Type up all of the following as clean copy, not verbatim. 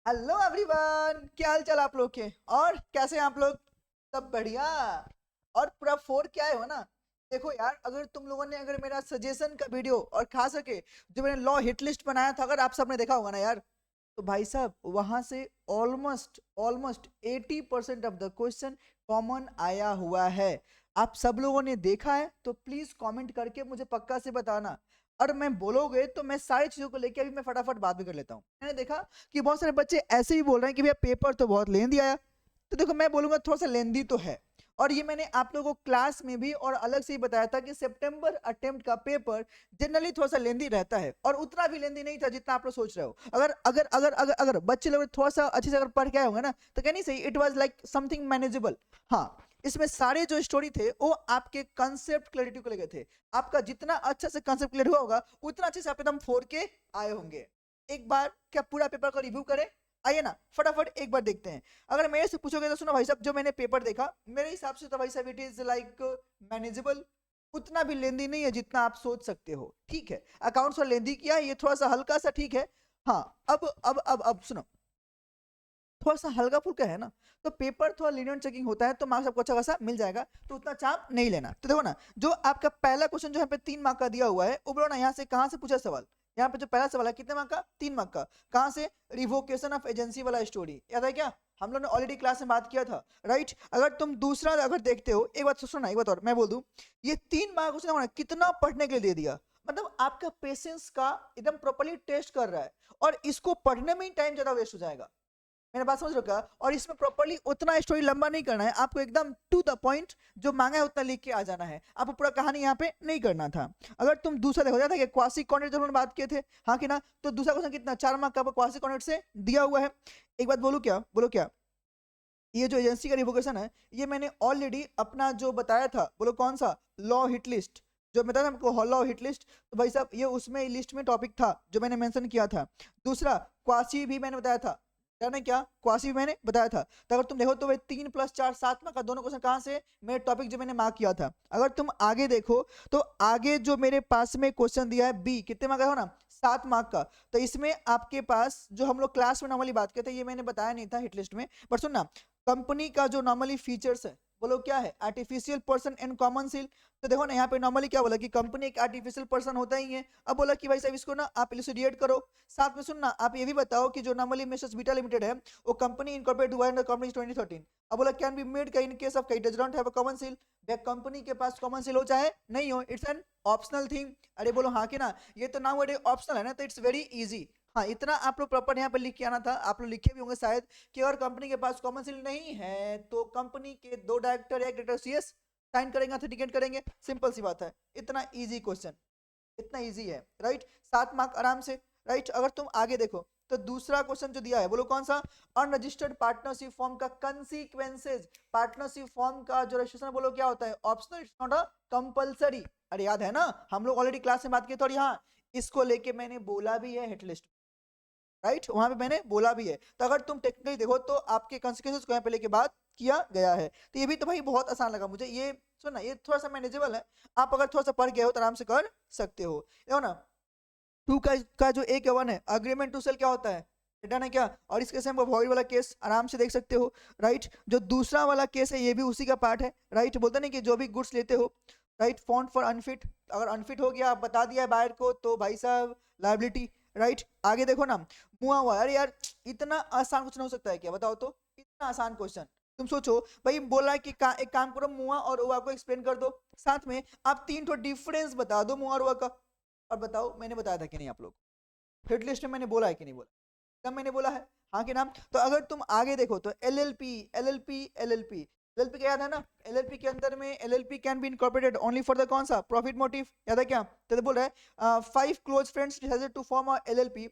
Hello everyone, क्या हाल चाल आप लोग के। और कैसे हैं आप लोग? सब बढ़िया। और पूरा फोर क्या है हो ना। देखो यार, अगर तुम लोगों ने अगर मेरा सजेशन का वीडियो और खास करके जो मैंने लॉ हिट लिस्ट बनाया था, अगर आप सबने देखा होगा ना यार, तो भाई साहब वहां से almost almost 80% of the question common आया हुआ है। आप सब लोगों ने देखा है तो प्लीज कमेंट करके मुझे पक्का से बताना। और मैं बोलोगे तो मैं सारी चीजों को लेके अभी मैं फटाफट बात भी कर लेता हूँ। मैंने देखा कि बहुत सारे बच्चे ऐसे ही बोल रहे हैं कि भैया पेपर तो बहुत लेंदी आया। तो देखो, मैं बोलूंगा थोड़ा सा लेंदी तो है। और ये मैंने आप लोगों को क्लास में भी और अलग से ही बताया था कि सितंबर अटेम्प्ट का पेपर जनरली थोड़ा सा लेंदी रहता है, और उतना भी लेंदी नहीं था जितना आप लोग सोच रहे हो। अगर अगर अगर अगर अगर बच्चे लोग थोड़ा सा अच्छे से अगर पढ़ के आए होंगे ना, तो कह नहीं सही, it was like something manageable. हाँ, इसमें सारे जो स्टोरी थे वो आपके कंसेप्ट क्लैरिटी को लेकर थे। आपका जितना अच्छा से कंसेप्ट क्लियर हुआ होगा, उतना अच्छे से आप एकदम फोड़ के आए होंगे। एक बार क्या पूरा पेपर का रिव्यू करें? आइए ना, फटाफट एक बार देखते हैं। अगर मेरे से पूछोगे तो सुनो भाई साहब, जो मैंने पेपर देखा मेरे हिसाब से तो भाई साहब इट इज लाइक मैनेजेबल। उतना भी लेंदी नहीं है जितना आप सोच सकते हो, ठीक है। अकाउंट्स और लेंदी किया है, ये थोड़ा सा हल्का सा ठीक है। हाँ, अब सुनो, थोड़ा सा हल्का फुल्का है ना, तो पेपर थोड़ा लीनियंट चेकिंग होता है तो मार्क्स आपको अच्छा खासा मिल जाएगा, तो उतना चाप नहीं लेना। तो देखो ना, जो आपका पहला क्वेश्चन जो यहाँ पे 3 मार्क का दिया हुआ है, वो बोलो ना यहाँ से कहाँ से पूछा सवाल। यहाँ पे जो पहला सवाल है कितने मार्क का? 3 मार्क का। कहाँ से? रिवोकेशन ऑफ एजेंसी वाला स्टोरी, याद है क्या? हम लोग ने ऑलरेडी क्लास में बात किया था, राइट। अगर तुम दूसरा अगर देखते हो, एक बात सुनो ना, एक बात और मैं बोल दूं, ये 3 मार्क उसने कितना पढ़ने के लिए दे दिया। मतलब आपका पेशेंस का एकदम प्रॉपर्ली टेस्ट कर रहा है, और इसको पढ़ने में ही टाइम ज्यादा वेस्ट हो जाएगा। मेरे बात समझ रहे हो क्या? और इसमें प्रॉपर्ली उतना स्टोरी लंबा नहीं करना है आपको, एकदम टू द पॉइंट, जो मांगा है उतना लिख के आ जाना है। आपको पूरा कहानी यहाँ पे नहीं करना था। अगर तुम दूसरा देखो जाता कि क्वासी कॉर्डिनेट जब हमने बात किए थे, हाँ कि ना, तो दूसरा क्वेश्चन कितना 4 मार्क का क्वासी कॉर्डिनेट से दिया हुआ है। एक बात बोलू क्या, बोलो क्या, ये जो एजेंसी का रिवोकेशन है, ये मैंने ऑलरेडी अपना जो बताया था, बोलो कौन सा? Law hit list. जो बताया था हमको लॉ हिट लिस्ट, तो भाई साहब ये उसमें लिस्ट में टॉपिक था जो मैंने मेंशन किया था। दूसरा क्वासी भी मैंने बताया था, जाने क्या क्वासी भी मैंने बताया था। तो अगर तुम देखो तो वे 3 + 4 7 मार्क का दोनों क्वेश्चन कहाँ से? मेरे टॉपिक जो मैंने मार्क किया था। अगर तुम आगे देखो तो आगे जो मेरे पास में क्वेश्चन दिया है बी, कितने मार्क का हो ना? 7 मार्क का। तो इसमें आपके पास जो हम लोग क्लास में नॉर्मली बात करते हैं, ये मैंने बताया नहीं था हिट लिस्ट में, पर सुन ना, कंपनी का जो नॉर्मली फीचर्स है, बोलो क्या है? Artificial person and common seal. तो देखो ना, यहाँ पे नॉर्मली क्या बोला कि कंपनी एक आर्टिफिशियल पर्सन होता ही है। अब बोला कि भाई साहब इसको ना आप इलुसिडेट करो। साथ में सुनना, आप ये भी बताओ कि जो नॉर्मली मेसर्स बीटा लिमिटेड है, वो कंपनी इनकॉर्पोरेट हुआ है कंपनी 2013। अब बोला कैन बी मेड का in case of does not have a common seal. Company के पास कॉमन सील हो चाहे नहीं हो, इट्स एन ऑप्शनल थिंग। अरे बोलो हाँ कि ना, ये तो नाउ ऑप्शनल है ना, तो इट्स वेरी इजी। हाँ, इतना आप लोग प्रॉपर यहाँ पे लिख के आना था। आप लोग लिखे भी होंगे शायद कि अगर कंपनी के पास कॉमन सील नहीं है तो कंपनी के 2 डायरेक्टर या एक डायरेक्टर सीएस साइन करेंगे, ऑथेंटिकेट करेंगे। सिंपल सी बात है, इतना इजी क्वेश्चन, इतना इजी है, राइट। 7 मार्क आराम से, राइट। अगर तुम आगे देखो तो दूसरा क्वेश्चन जो दिया है, बोलो कौन सा? अनरजिस्टर्ड पार्टनरशिप फॉर्म का कंसीक्वेंसेज। पार्टनरशिप फॉर्म का जो रजिस्ट्रेशन, बोलो क्या होता है? Optional, it's not a compulsory. अरे याद है ना, हम लोग ऑलरेडी क्लास में बात की थी। और यहाँ इसको लेके मैंने बोला भी है हिटलिस्ट, राइट, वहां पे मैंने बोला भी है। तो अगर तुम टेक्निकली देखो तो आपके कॉन्सिक्वेंसेस को यहाँ पे लेके बात किया गया है। तो ये भी तो भाई बहुत आसान लगा मुझे ये। सुनना, ये थोड़ा सा मैनेजेबल है, आप अगर थोड़ा सा पढ़ गए हो तो आराम से कर सकते हो। देखो ना, टू का जो एक वन है, अग्रीमेंट टू सेल क्या होता है? रिटर्न है क्या? और इसके से हम वॉइड वाला केस आराम से देख सकते हो, राइट। जो दूसरा वाला केस है, ये भी उसी का पार्ट है, राइट। बोलते नहीं कि जो भी गुड्स लेते हो, राइट, फॉन्ट फॉर अनफिट, अगर अनफिट हो गया, आप बता दिया है बायर को, तो भाई साहब लाइबिलिटी, राइट। आगे देखो ना, मुआ हुआ, अरे यार इतना आसान क्वेश्चन हो सकता है क्या? बताओ तो, इतना आसान क्वेश्चन। तुम सोचो भाई, बोला है कि एक काम करो, मुआ और उआ को एक्सप्लेन कर दो, साथ में आप 3 डिफरेंस बता दो मुआ और उआ का। और बताओ मैंने बताया था कि नहीं आप लोग? हिट लिस्ट में मैंने बोला है कि नहीं बोला? कब मैंने बोला है? हाँ कि नाम। तो अगर तुम आगे देखो तो एलएलपी, एलएलपी, एलएलपी, एलएलपी क्या याद है ना? एलएलपी के अंदर में LLP can be incorporated only for the कौन सा? प्रॉफिट मोटिव, याद है क्या? तो बोल रहा है 5 close friends decided to form a LLP,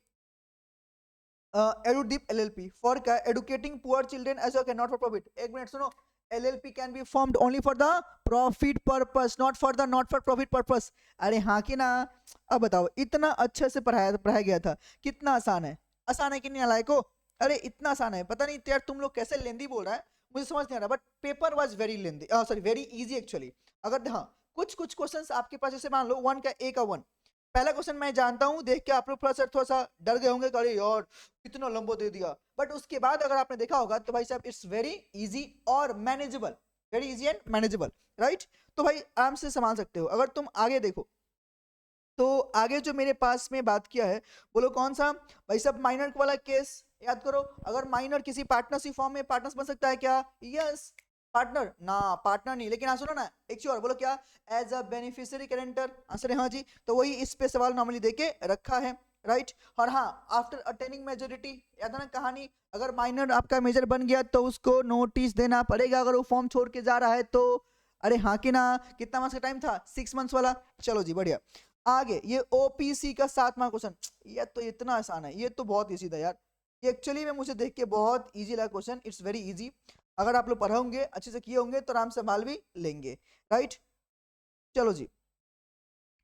Edudeep LLP for educating poor children as well not for profit. एक मिनट सुनो, LLP can be formed only for the profit purpose, not for profit purpose. अरे हाँ कि ना? अब बताओ, इतना अच्छे से पढ़ाया गया था, कितना आसान है। आसान है कि नहीं नालायक हो? अरे इतना आसान है, पता नहीं यार तुम लोग कैसे लेंदी बोल रहा है, मुझे समझ नहीं आ रहा। But paper was very lengthy, sorry very easy actually. अगर हाँ, कुछ कुछ क्वेश्चंस आपके पास, जैसे मान लो 1 का A का 1, पहला क्वेश्चन मैं जानता हूं, देख के आप लोग थोड़ा सा डर गए होंगे, अरे यार कितना लंबा दे दिया, बट उसके बाद अगर आपने देखा होगा तो भाई साहब इट्स वेरी इजी और manageable, very easy and manageable, right. तो भाई आराम से संभाल सकते हो। अगर तुम आगे देखो तो आगे जो मेरे पास में बात किया है, बोलो कौन सा भाई साहब, माइनर वाला केस याद करो। अगर माइनर किसी पार्टनरशिप फॉर्म में पार्टनर्स बन सकता है क्या? यस पार्टनर ना, पार्टनर नहीं, लेकिन हाँ सुनो ना एक चीज और, बोलो क्या? As a beneficiary guarantor, answer है हाँ जी। तो वही इस पे सवाल नॉर्मली देके रखा है, राइट। और हाँ आफ्टर अटेनिंग मेजोरिटी, याद है ना कहानी, अगर माइनर आपका मेजर बन गया तो उसको नोटिस देना पड़ेगा अगर वो फॉर्म छोड़ के जा रहा है तो। अरे हाँ कि ना, कितना मंथ्स का टाइम था? 6 मंथ्स वाला। चलो जी बढ़िया। आगे ये ओपीसी का 7वां क्वेश्चन, ये तो इतना आसान है, ये तो बहुत इजी था यार। ये एक्चुअली में मुझे देख के बहुत इजी लगा क्वेश्चन, इट्स वेरी इजी। अगर आप लोग पढ़े होंगे अच्छे से किए होंगे तो आराम से संभाल भी लेंगे, राइट। चलो जी,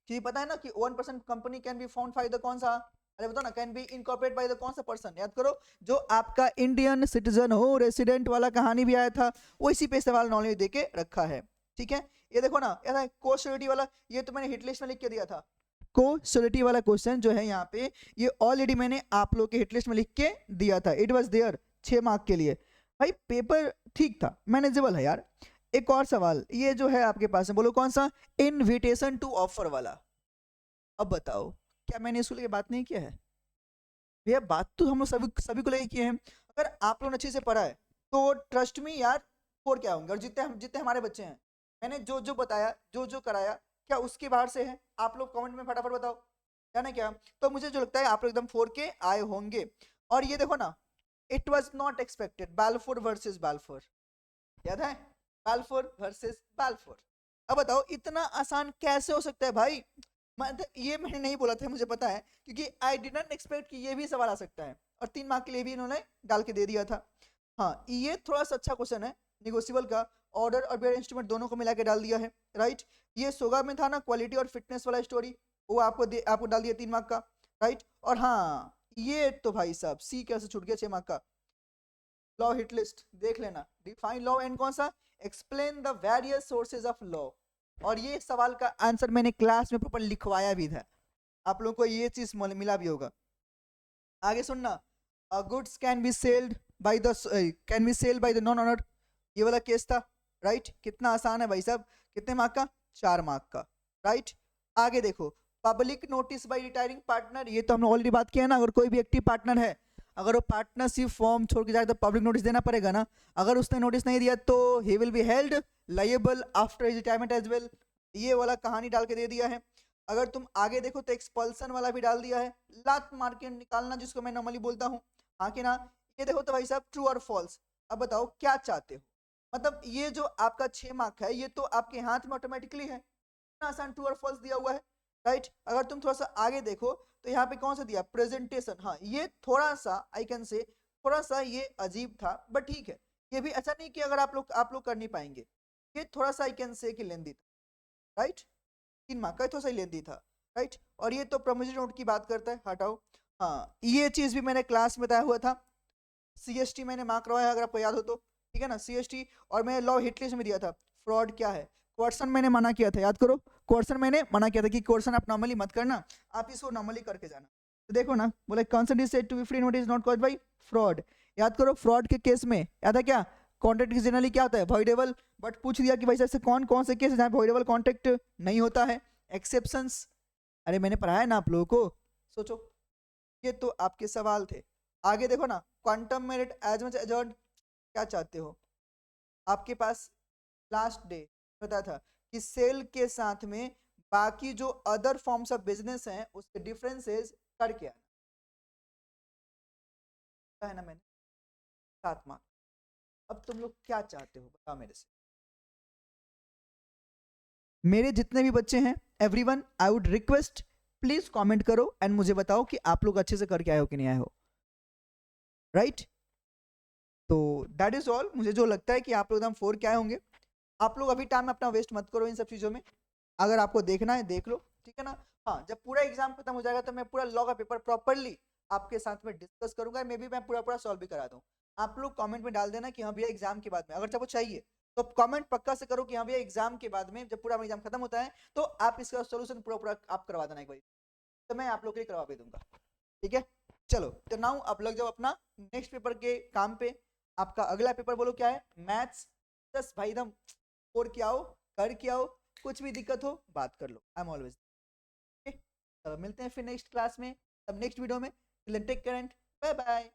कि पता है ना कि 1% company can be found by the कौन सा? अरे बताओ ना, can be incorporate by the कौन सा पर्सन? याद करो, जो आपका इंडियन सिटीजन हो, रेसिडेंट वाला कहानी भी आया था, वो इसी पे सवाल नॉलेज देके रखा है, ठीक है। ये देखो ना, ये कोश्योरिटी वाला, ये तो मैंने हिट लिस्ट में लिख के दिया था। कोश्योरिटी वाला क्वेश्चन जो है यहाँ पे, ये ऑलरेडी मैंने आप लोग के हिट लिस्ट में लिख के दिया था, इट वाज देयर 6 मार्क के लिए। भाई पेपर ठीक था, मैनेजेबल है यार। एक और सवाल ये जो है आपके पास है, बोलो कौन सा? इनविटेशन टू ऑफर वाला। अब बताओ, क्या मैंने इसको लेके बात नहीं किया है? भैया बात तो हम लोग सभी सभी को लेके किए हैं। अगर आप लोगों ने अच्छे से पढ़ा है तो ट्रस्ट मी यार, फोर क्या होंगे। और जितने हमारे बच्चे हैं, मैंने जो जो बताया, जो जो कराया, क्या उसके बाहर से है? आप लोग कमेंट में फटाफट बताओ, जाने क्या। तो मुझे जो लगता है आप लोग एकदम 4 के आए होंगे। और ये देखो ना, it was not expected, Balfour versus Balfour, याद है? Balfour versus Balfour. अब बताओ इतना आसान कैसे हो सकता है भाई? मतलब ये मैंने नहीं बोला था, मुझे पता है, क्योंकि आई डिड नॉट एक्सपेक्ट कि ये भी सवाल आ सकता है। और 3 मार्क के लिए भी इन्होंने डाल के दे दिया था। हाँ ये थोड़ा सा अच्छा क्वेश्चन है, निगोशियबल का ऑर्डर और बियर इंस्ट्रूमेंट दोनों को मिला के डाल दिया है, राइट। ये सोगा में था ना, क्वालिटी और फिटनेस वाला स्टोरी, वो आपको डाल दिया 3 मार्क का, राइट। और हाँ ये तो भाई साहब सी कैसे छूट गया 6 मार्क का? लॉ हिट लिस्ट देख लेना, डिफाइन लॉ एंड कौन सा? Explain the various sources of law. और ये सवाल का आंसर मैंने क्लास में प्रॉपर लिखवाया भी था, आप लोगों को ये चीज मिला भी होगा। आगे सुनना, goods can be sold by the non owner, ये वाला केस था, राइट। कितना आसान है भाई साहब, कितने मार्क का? 4 मार्क का, राइट। आगे देखो, public notice bye retiring partner, ये तो हमने ऑलरेडी बात किया है ना। अगर कोई भी एक्टिव पार्टनर है, अगर वो पार्टनरशिप फॉर्म छोड़ के जाए तो पब्लिक नोटिस देना पड़ेगा ना। अगर उसने नोटिस नहीं दिया तो he will be held liable after retirement age well, ये वाला कहानी डाल के दे दिया है। अगर तुम आगे देखो तो एक्सपल्सन वाला भी डाल दिया है, लात मार के निकालना जिसको मैं नॉर्मली बोलता हूँ, हाँ कि ना। ये देखो तो भाई साहब ट्रू और फॉल्स। अब बताओ क्या चाहते हो? मतलब ये जो आपका 6 मार्क है, ये तो आपके हाथ में ऑटोमेटिकली है, इतना आसान ट्रू और फॉल्स दिया हुआ है, राइट। अगर तुम थोड़ा सा आगे देखो तो यहाँ पे कौन सा दिया? प्रेजेंटेशन। हाँ ये थोड़ा सा आई कैन से, थोड़ा सा ये अजीब था, बट ठीक है। ये भी अच्छा नहीं कि अगर आप लोग कर नहीं पाएंगे, ये थोड़ा सा आई कैन से कि लेंदी था, राइट। 3 मार्क का तो सही लेंदी था, राइट। और ये तो प्रमोशन नोट की बात करता है, हटाओ। हाँ ये चीज भी मैंने क्लास में बताया हुआ था, सीएसटी मैंने मार्क करवाया है, अगर आपको याद हो तो, ठीक है ना सीएसटी। और मैंने लॉ हिट लिस्ट में दिया था, फ्रॉड क्या है, क्वेश्चन मैंने मना किया था, याद करो। क्वेश्चन मैंने मना किया था कि क्वेश्चन आप नॉर्मली मत करना, आप इसको नॉर्मली करके जाना। तो देखो ना, बोले consent is said to be free, note is not caused by fraud. याद करो फ्रॉड के केस में याद है क्या? कॉन्ट्रैक्ट जनरली क्या होता है? वॉइडेबल। बट पूछ दिया कि भाई ऐसे कौन कौन से केस है जहाँ वॉइडेबल कॉन्ट्रैक्ट नहीं होता है, एक्सेप्शंस। अरे मैंने पढ़ाया ना आप लोगों को, सोचो। ये तो आपके सवाल थे। आगे देखो ना, क्वांटम मेरिट एज मच एजर्ड, क्या चाहते हो? आपके पास लास्ट डे पता था कि सेल के साथ में बाकी जो अदर फॉर्म्स ऑफ बिजनेस हैं उसके डिफरेंसेस करके आना है ना, मैंने 7 मार्क। अब तुम लोग क्या चाहते हो बताओ मेरे से? मेरे जितने भी बच्चे हैं, everyone I would request, please comment करो एंड मुझे बताओ कि आप लोग अच्छे से करके आए हो कि नहीं आए हो, राइट। तो दैट इज ऑल। मुझे जो लगता है कि आप लोग एकदम 4 के आए होंगे। आप लोग अभी टाइम अपना वेस्ट मत करो इन सब चीज़ों में, अगर आपको देखना है देख लो, ठीक है ना। हाँ जब पूरा एग्जाम खत्म हो जाएगा तो मैं पूरा लॉ का पेपर प्रॉपरली आपके साथ में डिस्कस करूंगा, मे बी मैं पूरा पूरा सॉल्व भी करा दूँ। आप लोग कमेंट में डाल देना कि हाँ भैया एग्जाम के बाद में, अगर जब वो चाहिए तो कमेंट पक्का से करो कि हाँ भैया एग्जाम के बाद में, जब पूरा एग्जाम खत्म होता है तो आप इसका सोल्यूशन पूरा पूरा आप करवा देना एक बार। तो मैं आप लोग के लिए करवा भी दूंगा, ठीक है। चलो तो नाउ आप लोग जब अपना नेक्स्ट पेपर के काम पे, आपका अगला पेपर बोलो क्या है, मैथ्स। बस भाई एकदम और क्या हो कर क्या हो, कुछ भी दिक्कत हो बात कर लो, आई एम ऑलवेज। मिलते हैं फिर नेक्स्ट क्लास में, तब नेक्स्ट वीडियो में। Take care and bye bye.